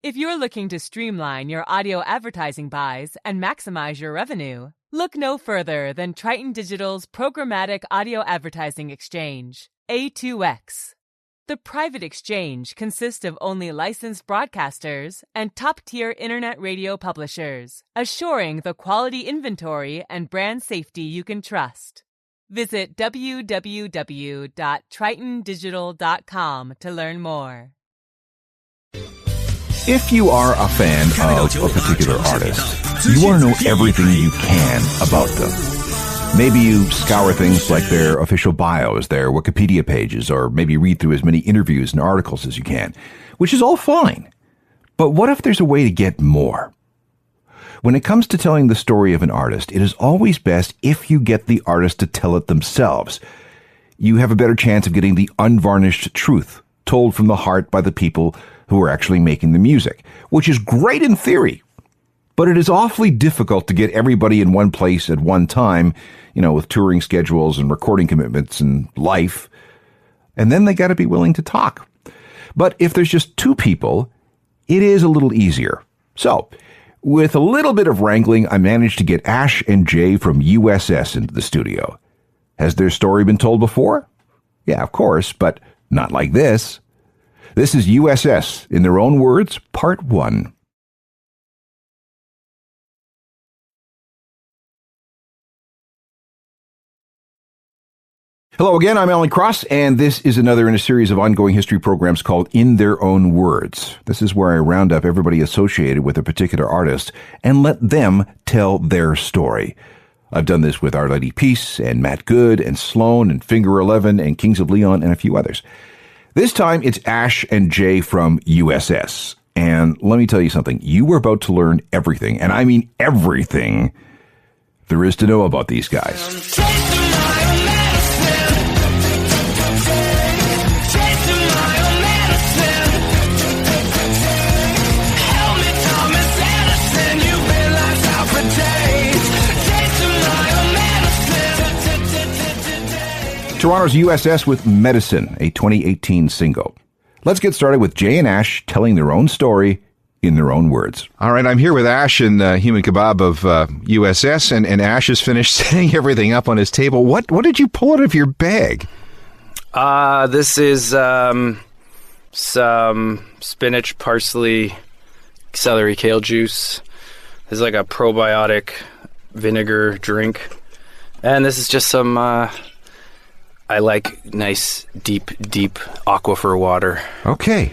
If you're looking to streamline your audio advertising buys and maximize your revenue, look no further than Triton Digital's programmatic audio advertising exchange, A2X. The private exchange consists of only licensed broadcasters and top-tier internet radio publishers, assuring the quality inventory and brand safety you can trust. Visit www.tritondigital.com to learn more. If you are a fan of a particular artist, you want to know everything you can about them. Maybe you scour things like their official bios, their Wikipedia pages, or maybe read through as many interviews and articles as you can, which is all fine. But what if there's a way to get more? When it comes to telling the story of an artist, it is always best if you get the artist to tell it themselves. You have a better chance of getting the unvarnished truth, told from the heart by the people who are actually making the music, which is great in theory. But it is awfully difficult to get everybody in one place at one time, with touring schedules and recording commitments and life. And then they got to be willing to talk. But if there's just two people, it is a little easier. So, with a little bit of wrangling, I managed to get Ash and Jay from USS into the studio. Has their story been told before? Yeah, of course, but not like this. This is USS, in their own words, Part 1. Hello again, I'm Alan Cross, and this is another in a series of ongoing history programs called In Their Own Words. This is where I round up everybody associated with a particular artist and let them tell their story. I've done this with Our Lady Peace, and Matt Good, and Sloan, and Finger 11, and Kings of Leon, and a few others. This time, it's Ash and Jay from USS. And let me tell you something. You were about to learn everything, and I mean everything, there is to know about these guys. Toronto's USS with Medicine, a 2018 single. Let's get started with Jay and Ash telling their own story in their own words. All right, I'm here with Ash and Human Kebab of USS, and Ash has finished setting everything up on his table. What did you pull out of your bag? This is some spinach, parsley, celery, kale juice. This is like a probiotic vinegar drink. And this is just some... I like nice, deep aquifer water. Okay.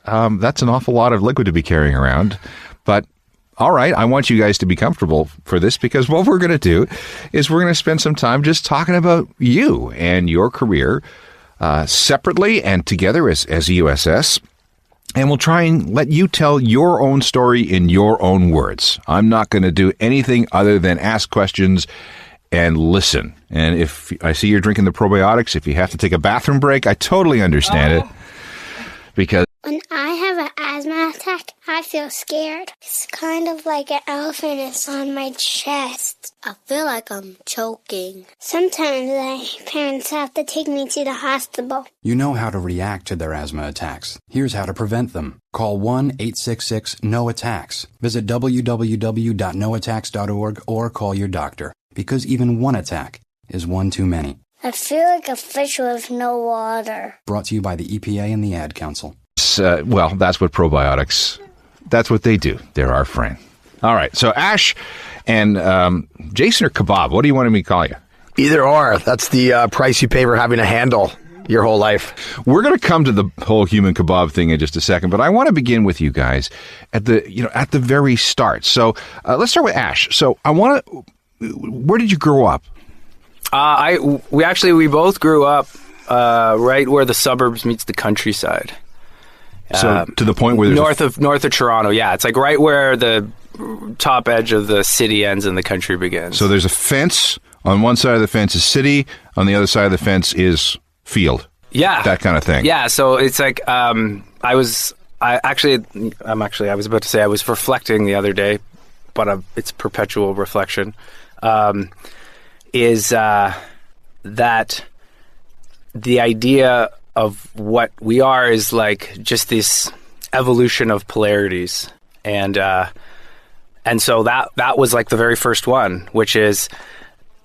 That's an awful lot of liquid to be carrying around. But, all right, I want you guys to be comfortable for this, because what we're going to do is we're going to spend some time just talking about you and your career separately and together as USS. And we'll try and let you tell your own story in your own words. I'm not going to do anything other than ask questions and listen. And if I see you're drinking the probiotics, if you have to take a bathroom break, I totally understand it. Because when I have an asthma attack, I feel scared. It's kind of like an elephant is on my chest. I feel like I'm choking. Sometimes my parents have to take me to the hospital. You know how to react to their asthma attacks. Here's how to prevent them. Call 1-866-NO-ATTACKS. Visit www.noattacks.org or call your doctor. Because even one attack is one too many. I feel like a fish with no water. Brought to you by the EPA and the Ad Council. Well, that's what probiotics, that's what they do. They're our friend. All right, so Ash and Jason or Kebab, what do you want me to call you? Either or. That's the price you pay for having a handle your whole life. We're going to come to the whole Human Kebab thing in just a second, but I want to begin with you guys at the very start. So let's start with Ash. So where did you grow up? We both grew up right where the suburbs meets the countryside. So to the point where there's north of Toronto, yeah, it's like right where the top edge of the city ends and the country begins. So there's a fence. On one side of the fence is city. On the other side of the fence is field. Yeah, that kind of thing. Yeah, so it's like I was reflecting the other day, but it's perpetual reflection. Is that the idea of what we are is like just this evolution of polarities, and so that was like the very first one, which is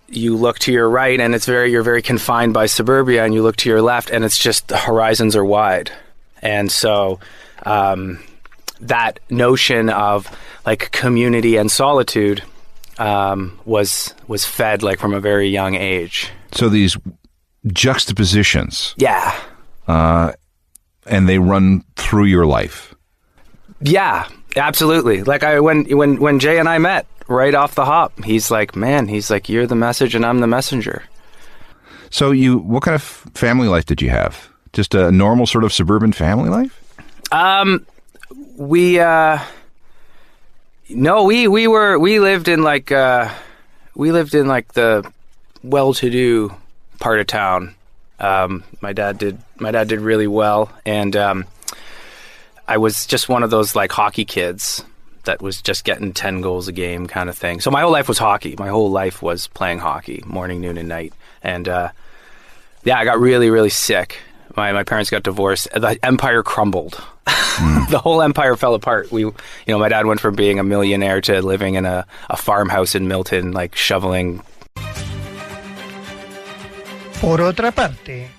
you look to your right and you're very confined by suburbia, and you look to your left and it's just the horizons are wide, and so that notion of like community and solitude was fed like from a very young age. So these juxtapositions, yeah, and they run through your life. Yeah, absolutely. Like when Jay and I met right off the hop, he's like, you're the message and I'm the messenger. So what kind of family life did you have? Just a normal sort of suburban family life? We lived in like the well-to-do part of town. My dad did really well, and I was just one of those like hockey kids that was just getting 10 goals a game kind of thing. So my whole life was hockey. My whole life was playing hockey, morning, noon, and night. And I got really, really sick. My parents got divorced. The empire crumbled. The whole empire fell apart. My dad went from being a millionaire to living in a farmhouse in Milton, like shoveling. Por otra parte,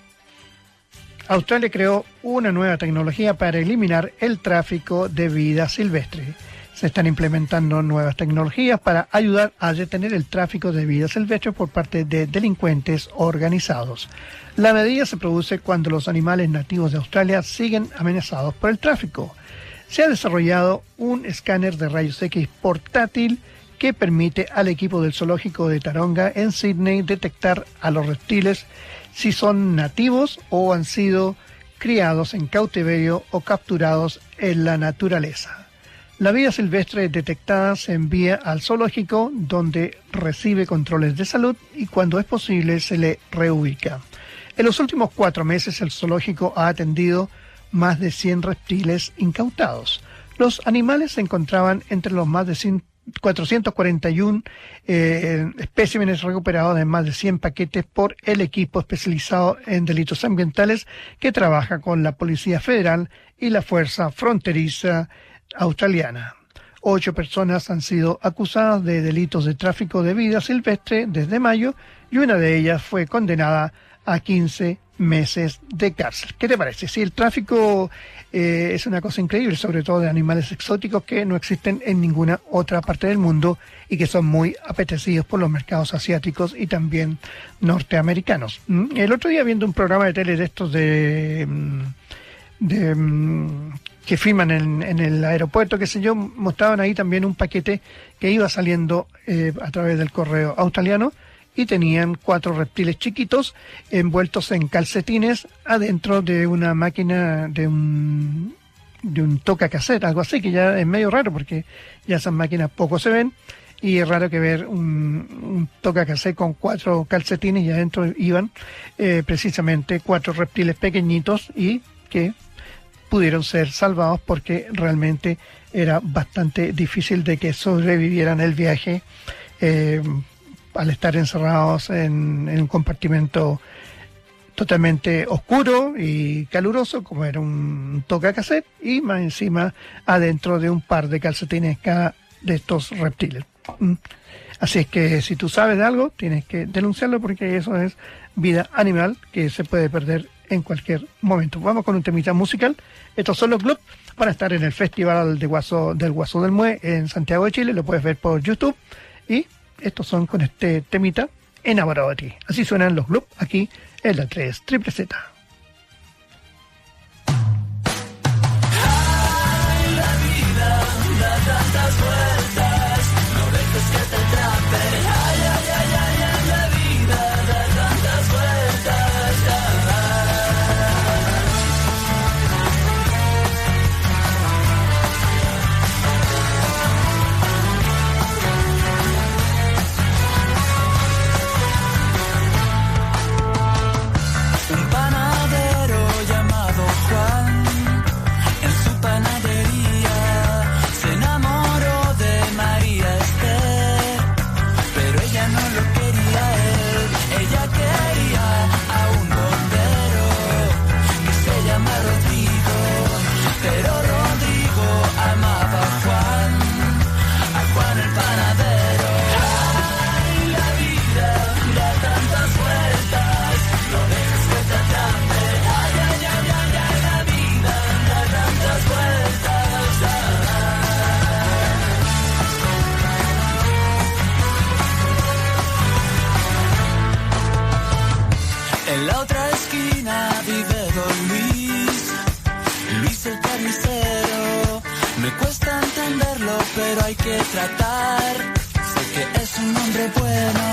Australia creó una nueva tecnología para eliminar el tráfico de vida silvestre. Se están implementando nuevas tecnologías para ayudar a detener el tráfico de vida silvestre por parte de delincuentes organizados. La medida se produce cuando los animales nativos de Australia siguen amenazados por el tráfico. Se ha desarrollado un escáner de rayos X portátil que permite al equipo del zoológico de Taronga en Sydney detectar a los reptiles si son nativos o han sido criados en cautiverio o capturados en la naturaleza. La vida silvestre detectada se envía al zoológico, donde recibe controles de salud y cuando es posible se le reubica. En los últimos 4 meses el zoológico ha atendido más de 100 reptiles incautados. Los animales se encontraban entre los más de 441 especímenes recuperados de más de 100 paquetes por el equipo especializado en delitos ambientales que trabaja con la Policía Federal y la Fuerza Fronteriza Australiana. 8 personas han sido acusadas de delitos de tráfico de vida silvestre desde mayo y una de ellas fue condenada a 15 meses de cárcel. ¿Qué te parece? Si el tráfico es una cosa increíble, sobre todo de animales exóticos que no existen en ninguna otra parte del mundo y que son muy apetecidos por los mercados asiáticos y también norteamericanos. El otro día, viendo un programa de tele de estos que filman en el aeropuerto, qué sé yo, mostraban ahí también un paquete que iba saliendo a través del correo australiano y tenían 4 reptiles chiquitos envueltos en calcetines adentro de una máquina de un tocacassette, algo así, que ya es medio raro porque ya esas máquinas poco se ven y es raro que ver un tocacassette con 4 calcetines y adentro iban precisamente 4 reptiles pequeñitos y que pudieron ser salvados porque realmente era bastante difícil de que sobrevivieran el viaje al estar encerrados en un compartimento totalmente oscuro y caluroso, como era un tocacassette, y más encima adentro de un par de calcetines cada de estos reptiles. Así es que si tú sabes de algo, tienes que denunciarlo porque eso es vida animal que se puede perder en cualquier momento. Vamos con un temita musical. Estos son los Club. Van a estar en el Festival del Guaso del Mue en Santiago de Chile. Lo puedes ver por YouTube. Y estos son con este temita, Enamorado de ti. Así suenan los Club aquí en la 3 Triple Z. Un pana Me cuesta entenderlo, pero hay que tratar. Sé que es un hombre bueno.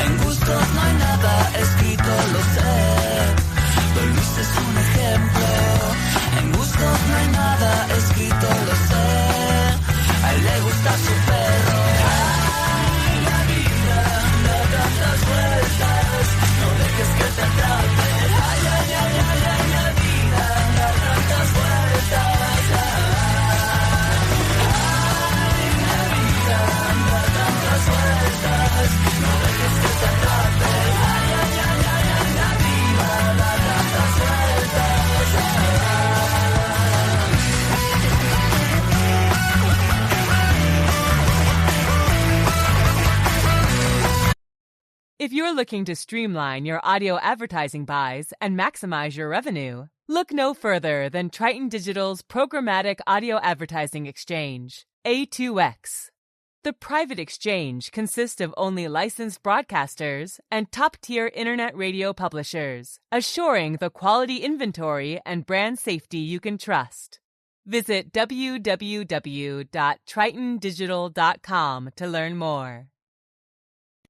En gustos no hay nada escrito, lo sé. Don Luis es un ejemplo. En gustos no hay nada escrito, lo sé. A él le gusta su perro. Ay, la vida da tantas vueltas. No dejes que te atrape. Ay, ay, ay, ay, ay, la vida da tantas vueltas. Ay, la vida da tantas vueltas. No dejes que te atrape. Ay, ay, ay, ay, ay, la vida da tantas vueltas. If you're looking to streamline your audio advertising buys and maximize your revenue, look no further than Triton Digital's programmatic audio advertising exchange, A2X. The private exchange consists of only licensed broadcasters and top-tier internet radio publishers, assuring the quality inventory and brand safety you can trust. Visit www.tritondigital.com to learn more.